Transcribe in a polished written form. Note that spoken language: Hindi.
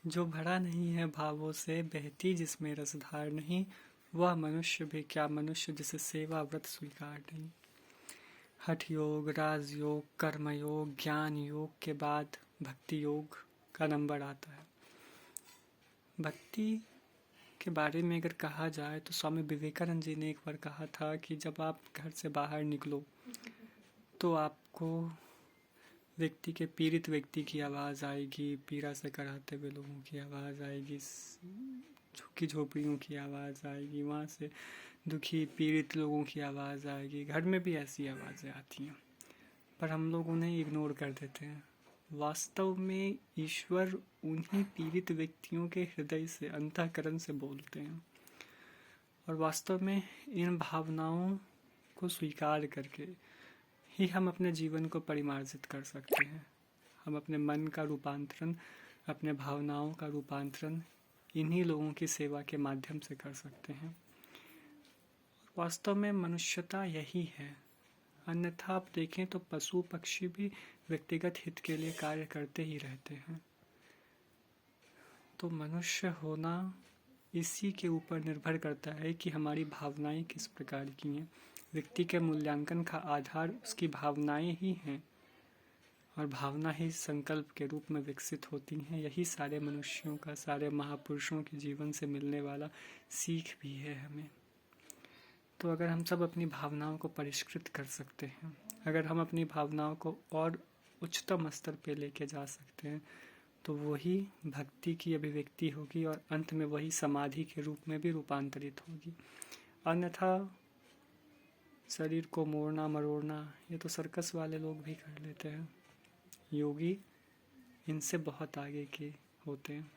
जो भरा नहीं है भावों से, बहती जिसमें रसधार नहीं, वह मनुष्य भी क्या मनुष्य जिसे सेवा व्रत स्वीकार नहीं। हठ योग, राजयोग, कर्मयोग, ज्ञान योग के बाद भक्ति योग का नंबर आता है। भक्ति के बारे में अगर कहा जाए तो स्वामी विवेकानंद जी ने एक बार कहा था कि जब आप घर से बाहर निकलो तो आपको पीड़ित व्यक्ति की आवाज़ आएगी, पीड़ा से कराहते हुए लोगों की आवाज़ आएगी, झुग्गी झोपड़ियों की आवाज़ आएगी, वहाँ से दुखी पीड़ित लोगों की आवाज़ आएगी। घर में भी ऐसी आवाज़ें आती हैं पर हम लोग उन्हें इग्नोर कर देते हैं। वास्तव में ईश्वर उन्हीं पीड़ित व्यक्तियों के हृदय से, अंतःकरण से बोलते हैं। और वास्तव में इन भावनाओं को स्वीकार करके ही हम अपने जीवन को परिमार्जित कर सकते हैं। हम अपने मन का रूपांतरण, अपने भावनाओं का रूपांतरण इन्हीं लोगों की सेवा के माध्यम से कर सकते हैं। वास्तव में मनुष्यता यही है। अन्यथा आप देखें तो पशु पक्षी भी व्यक्तिगत हित के लिए कार्य करते ही रहते हैं। तो मनुष्य होना इसी के ऊपर निर्भर करता है कि हमारी भावनाएं किस प्रकार की हैं। व्यक्ति के मूल्यांकन का आधार उसकी भावनाएं ही हैं और भावना ही संकल्प के रूप में विकसित होती हैं। यही सारे मनुष्यों का, सारे महापुरुषों के जीवन से मिलने वाला सीख भी है हमें। तो अगर हम सब अपनी भावनाओं को परिष्कृत कर सकते हैं, अगर हम अपनी भावनाओं को और उच्चतम स्तर पे लेके जा सकते हैं, तो वही भक्ति की अभिव्यक्ति होगी और अंत में वही समाधि के रूप में भी रूपांतरित होगी। अन्यथा शरीर को मोड़ना मरोड़ना ये तो सर्कस वाले लोग भी कर लेते हैं। योगी इनसे बहुत आगे के होते हैं।